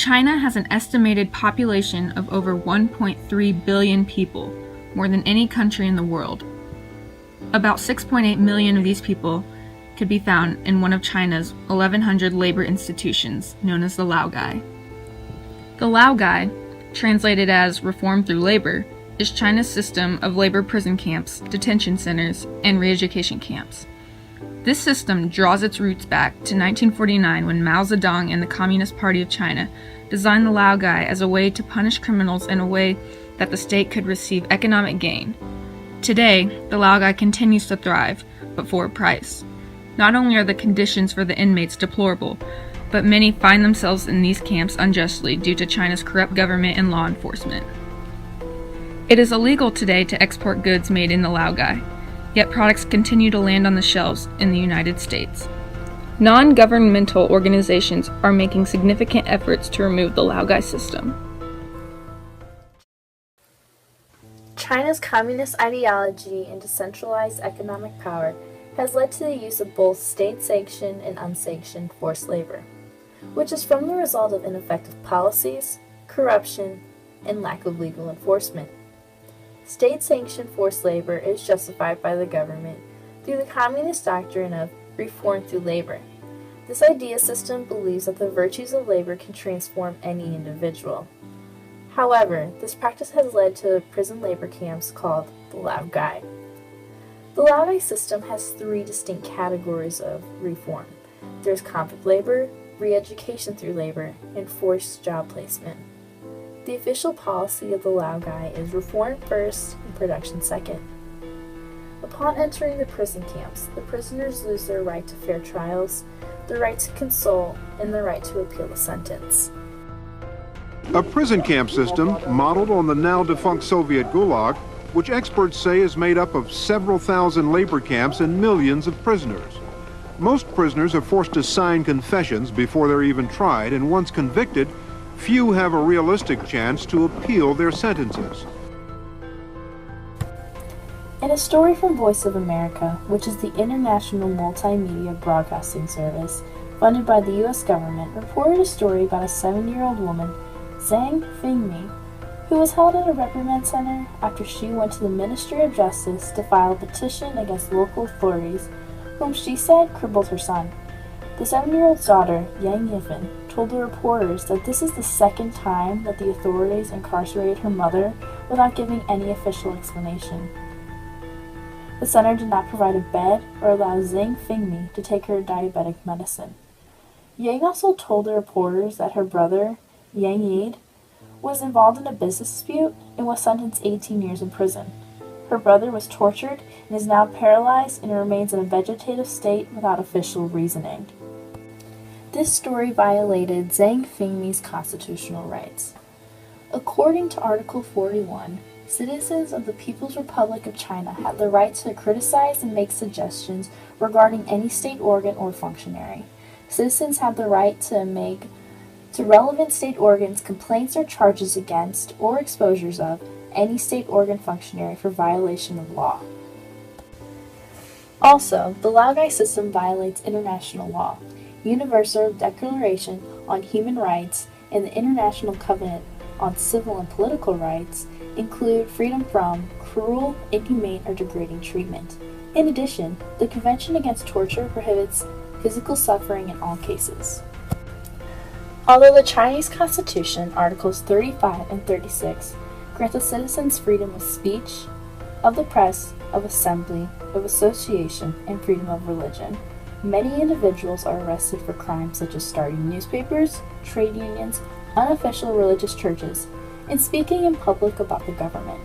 China has an estimated population of over 1.3 billion people, more than any country in the world. About 6.8 million of these people could be found in one of China's 1,100 labor institutions, known as the Laogai. The Laogai, translated as Reform Through Labor, is China's system of labor prison camps, detention centers, and re-education camps. This system draws its roots back to 1949 when Mao Zedong and the Communist Party of China designed the Laogai as a way to punish criminals in a way that the state could receive economic gain. Today, the Laogai continues to thrive, but for a price. Not only are the conditions for the inmates deplorable, but many find themselves in these camps unjustly due to China's corrupt government and law enforcement. It is illegal today to export goods made in the Laogai, yet products continue to land on the shelves in the United States. Non-governmental organizations are making significant efforts to remove the Laogai system. China's communist ideology and decentralized economic power has led to the use of both state-sanctioned and unsanctioned forced labor, which is from the result of ineffective policies, corruption, and lack of legal enforcement. State-sanctioned forced labor is justified by the government through the communist doctrine of reform through labor. This idea system believes that the virtues of labor can transform any individual. However, this practice has led to prison labor camps called the Laogai. The Laogai system has three distinct categories of reform. There's convict labor, re-education through labor, and forced job placement. The official policy of the Laogai is reform first and production second. Upon entering the prison camps, the prisoners lose their right to fair trials, their right to console, and their right to appeal the sentence. A prison camp system modeled on the now defunct Soviet Gulag, which experts say is made up of several thousand labor camps and millions of prisoners. Most prisoners are forced to sign confessions before they're even tried, and once convicted, few have a realistic chance to appeal their sentences. In a story from Voice of America, which is the international multimedia broadcasting service funded by the U.S. government, reported a story about a 7-year-old woman, Zhang Fengmi, who was held at a reprimand center after she went to the Ministry of Justice to file a petition against local authorities, whom she said crippled her son. The 7-year-old's daughter, Yang Yifan, told the reporters that this is the second time that the authorities incarcerated her mother without giving any official explanation. The center did not provide a bed or allow Zhang Fengmi to take her diabetic medicine. Yang also told the reporters that her brother, Yang Yid, was involved in a business dispute and was sentenced 18 years in prison. Her brother was tortured and is now paralyzed and remains in a vegetative state without official reasoning. This story violated Zhang Fengmi's constitutional rights. According to Article 41, citizens of the People's Republic of China have the right to criticize and make suggestions regarding any state organ or functionary. Citizens have the right to make to relevant state organs complaints or charges against or exposures of any state organ functionary for violation of law. Also, the Laogai system violates international law. Universal Declaration on Human Rights and the International Covenant on Civil and Political Rights include freedom from cruel, inhumane, or degrading treatment. In addition, the Convention Against Torture prohibits physical suffering in all cases. Although the Chinese Constitution, Articles 35 and 36, grant the citizens freedom of speech, of the press, of assembly, of association, and freedom of religion, many individuals are arrested for crimes such as starting newspapers, trade unions, unofficial religious churches, and speaking in public about the government.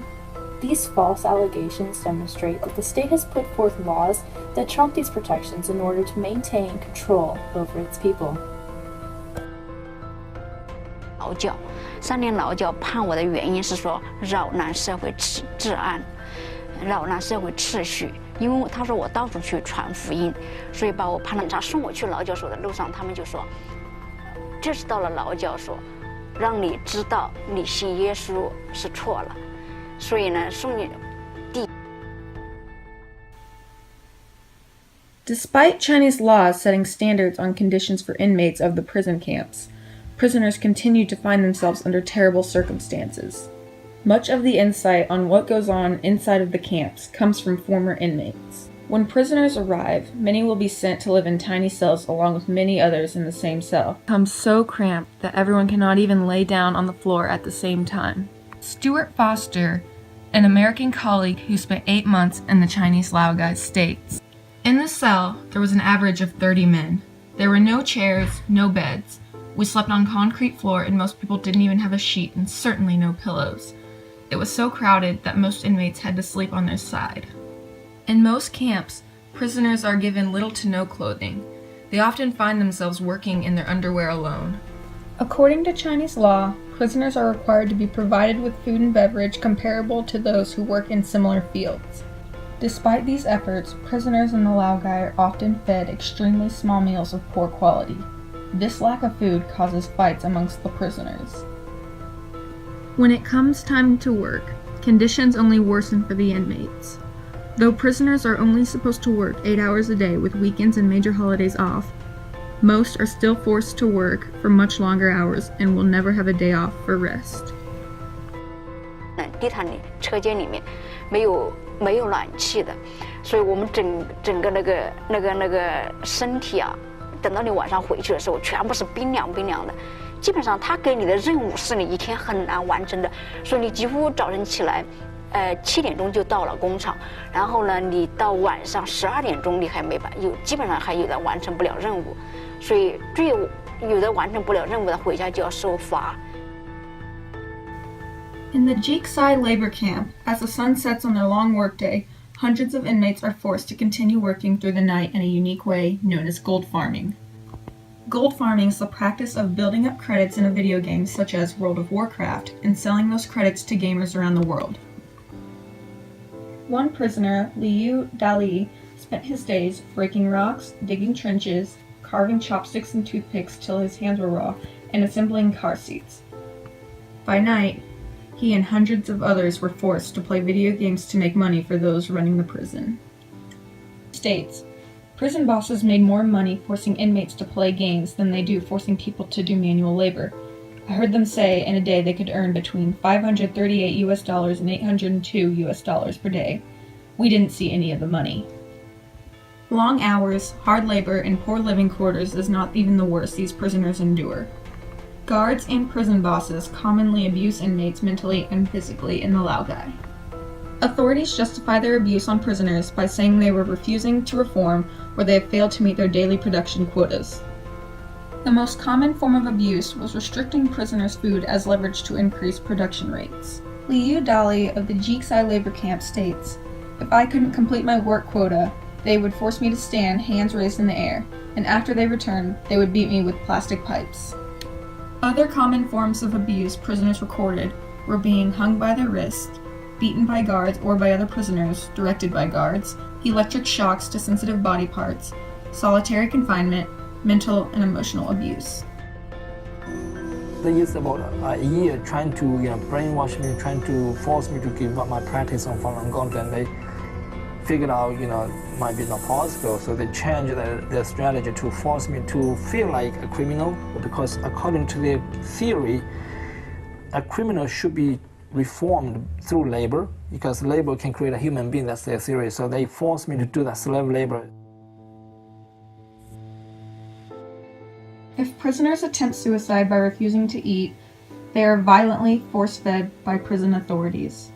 These false allegations demonstrate that the state has put forth laws that trump these protections in order to maintain control over its people. 劳教，3年劳教判我的原因是说扰乱社会治安，扰乱社会秩序。因为他说我到处去传福音，所以把我判了。他送我去劳教所的路上，他们就说，这是到了劳教所，让你知道你信耶稣是错了，所以呢，送你。Despite Chinese laws setting standards on conditions for inmates of the prison camps, prisoners continued to find themselves under terrible circumstances. Much of the insight on what goes on inside of the camps comes from former inmates. When prisoners arrive, many will be sent to live in tiny cells along with many others in the same cell. It becomes so cramped that everyone cannot even lay down on the floor at the same time. Stuart Foster, an American colleague who spent 8 months in the Chinese Laogai, states, "In the cell, there was an average of 30 men. There were no chairs, no beds. We slept on concrete floor and most people didn't even have a sheet and certainly no pillows. It was so crowded that most inmates had to sleep on their side." In most camps, prisoners are given little to no clothing. They often find themselves working in their underwear alone. According to Chinese law, prisoners are required to be provided with food and beverage comparable to those who work in similar fields. Despite these efforts, prisoners in the Laogai are often fed extremely small meals of poor quality. This lack of food causes fights amongst the prisoners. When it comes time to work, conditions only worsen for the inmates. Though prisoners are only supposed to work 8 hours a day with weekends and major holidays off, most are still forced to work for much longer hours and will never have a day off for rest. 地毯里车间里面没有暖气的，所以我们整个那个身体啊，等到你晚上回去的时候，全部是冰凉的。基本上他给你的任务是你一天很难完成的，所以你几乎早晨起来，7点钟就到了工厂，然后呢，你到晚上12点钟你还基本上还有的完成不了任务，所以有的完成不了任务的回家就要受罚。In the Jiksai labor camp, as the sun sets on their long workday, hundreds of inmates are forced to continue working through the night in a unique way known as gold farming. Gold farming is the practice of building up credits in a video game such as World of Warcraft and selling those credits to gamers around the world. One prisoner, Liu Dali, spent his days breaking rocks, digging trenches, carving chopsticks and toothpicks till his hands were raw, and assembling car seats. By night, he and hundreds of others were forced to play video games to make money for those running the prison. States, prison bosses made more money forcing inmates to play games than they do forcing people to do manual labor. I heard them say in a day they could earn between $538 and $802 per day. We didn't see any of the money. Long hours, hard labor, and poor living quarters is not even the worst these prisoners endure. Guards and prison bosses commonly abuse inmates mentally and physically in the Laogai. Authorities justify their abuse on prisoners by saying they were refusing to reform or they have failed to meet their daily production quotas. The most common form of abuse was restricting prisoners' food as leverage to increase production rates. Liu Dali of the Jiksai labor camp states, "If I couldn't complete my work quota, they would force me to stand, hands raised in the air, and after they returned, they would beat me with plastic pipes." Other common forms of abuse prisoners recorded were being hung by their wrists, beaten by guards or by other prisoners, directed by guards, electric shocks to sensitive body parts, solitary confinement, mental and emotional abuse. They used about a year trying to brainwash me, trying to force me to give up my practice on Falun Gong. Then they figured out might be not possible, so they changed their strategy to force me to feel like a criminal, because according to their theory, a criminal should be reformed through labor, because labor can create a human being. That's their theory. So they forced me to do that slave labor. If prisoners attempt suicide by refusing to eat, they are violently force-fed by prison authorities.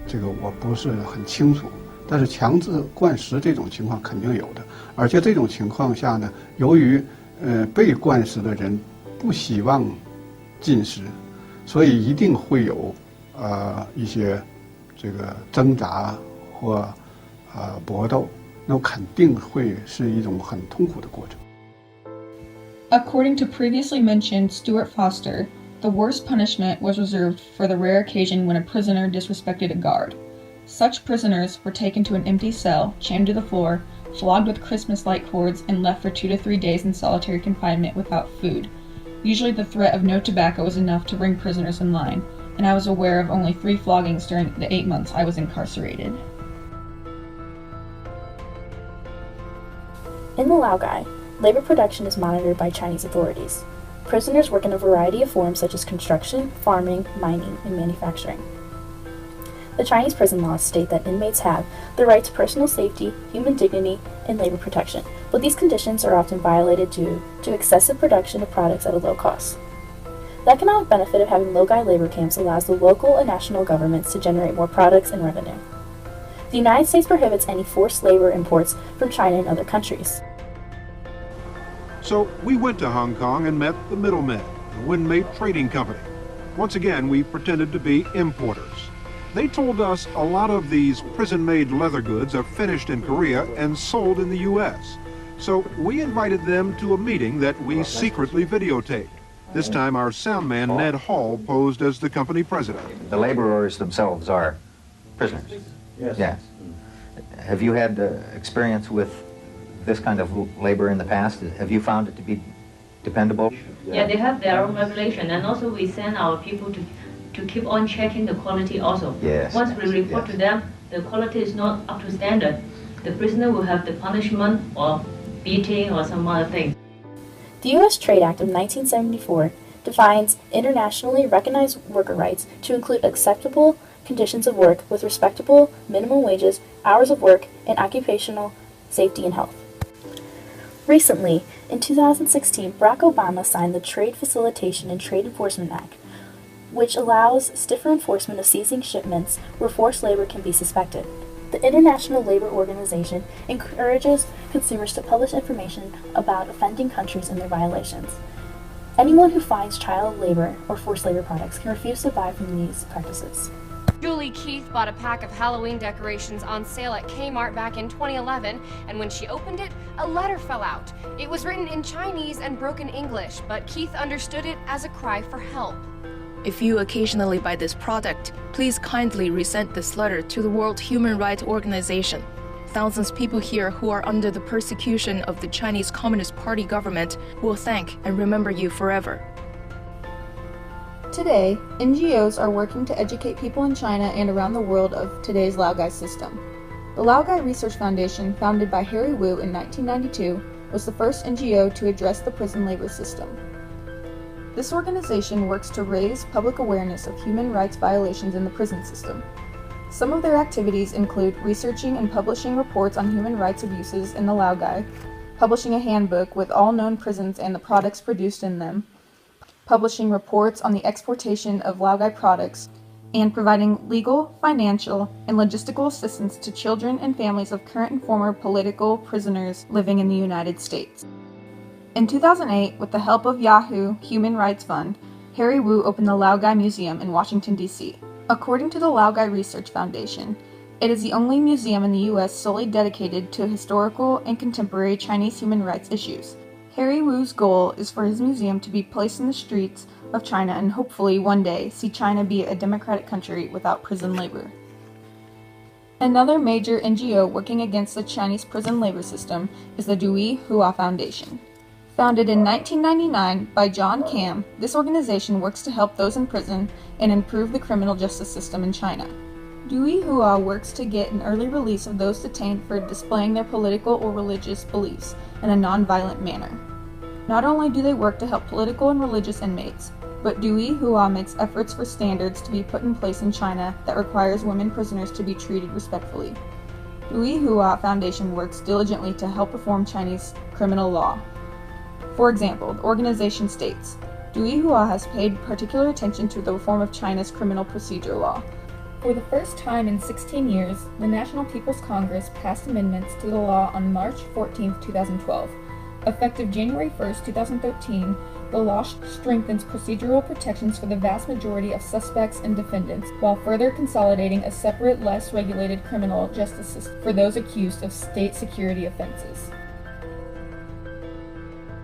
这个我不是很清楚，但是强制灌食这种情况肯定有的，而且这种情况下呢，由于被灌食的人不希望进食，所以一定会有一些这个挣扎或搏斗，那肯定会是一种很痛苦的过程。According to previously mentioned Stuart Foster, the worst punishment was reserved for the rare occasion when a prisoner disrespected a guard. Such prisoners were taken to an empty cell, chained to the floor, flogged with Christmas light cords, and left for 2 to 3 days in solitary confinement without food. Usually the threat of no tobacco was enough to bring prisoners in line, and I was aware of only 3 floggings during the 8 months I was incarcerated. In the Laogai, labor production is monitored by Chinese authorities. Prisoners work in a variety of forms such as construction, farming, mining, and manufacturing. The Chinese prison laws state that inmates have the right to personal safety, human dignity, and labor protection, but these conditions are often violated due to excessive production of products at a low cost. The economic benefit of having Laogai labor camps allows the local and national governments to generate more products and revenue. The United States prohibits any forced labor imports from China and other countries. So we went to Hong Kong and met the middlemen, the Winmate Trading Company. Once again, we pretended to be importers. They told us a lot of these prison-made leather goods are finished in Korea and sold in the U.S. So we invited them to a meeting that we secretly videotaped. This time our sound man, Ned Hall, posed as the company president. The laborers themselves are prisoners? Yes. Have you had experience with this kind of labor in the past? Have you found it to be dependable? Yeah, they have their own regulation, and also we send our people to keep on checking the quality also. Yes. Once we report to them, the quality is not up to standard, the prisoner will have the punishment or beating or some other thing. The U.S. Trade Act of 1974 defines internationally recognized worker rights to include acceptable conditions of work with respectable minimum wages, hours of work, and occupational safety and health. Recently, in 2016, Barack Obama signed the Trade Facilitation and Trade Enforcement Act, which allows stiffer enforcement of seizing shipments where forced labor can be suspected. The International Labor Organization encourages consumers to publish information about offending countries and their violations. Anyone who finds child labor or forced labor products can refuse to buy from these practices. Julie Keith bought a pack of Halloween decorations on sale at Kmart back in 2011, and when she opened it, a letter fell out. It was written in Chinese and broken English, but Keith understood it as a cry for help. If you occasionally buy this product, please kindly resend this letter to the World Human Rights Organization. Thousands of people here who are under the persecution of the Chinese Communist Party government will thank and remember you forever. Today, NGOs are working to educate people in China and around the world of today's Laogai system. The Laogai Research Foundation, founded by Harry Wu in 1992, was the first NGO to address the prison labor system. This organization works to raise public awareness of human rights violations in the prison system. Some of their activities include researching and publishing reports on human rights abuses in the Laogai, publishing a handbook with all known prisons and the products produced in them, publishing reports on the exportation of Laogai products, and providing legal, financial, and logistical assistance to children and families of current and former political prisoners living in the United States. In 2008, with the help of Yahoo Human Rights Fund, Harry Wu opened the Laogai Museum in Washington, D.C. According to the Laogai Research Foundation, it is the only museum in the U.S. solely dedicated to historical and contemporary Chinese human rights issues. Harry Wu's goal is for his museum to be placed in the streets of China and hopefully one day see China be a democratic country without prison labor. Another major NGO working against the Chinese prison labor system is the Dewey Hua Foundation. Founded in 1999 by John Cam, this organization works to help those in prison and improve the criminal justice system in China. Dewey Hua works to get an early release of those detained for displaying their political or religious beliefs in a non-violent manner. Not only do they work to help political and religious inmates, but Dewey Hua makes efforts for standards to be put in place in China that requires women prisoners to be treated respectfully. Dewey Hua Foundation works diligently to help reform Chinese criminal law. For example, the organization states, Dewey Hua has paid particular attention to the reform of China's criminal procedure law. For the first time in 16 years, the National People's Congress passed amendments to the law on March 14, 2012. Effective January 1, 2013, the law strengthens procedural protections for the vast majority of suspects and defendants, while further consolidating a separate, less regulated criminal justice system for those accused of state security offenses.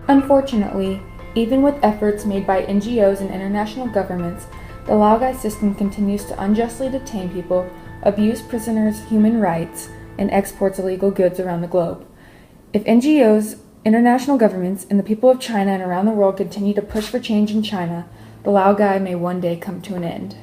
Unfortunately, even with efforts made by NGOs and international governments, the Laogai system continues to unjustly detain people, abuse prisoners' human rights, and exports illegal goods around the globe. If NGOs, international governments, and the people of China and around the world continue to push for change in China, the Laogai may one day come to an end.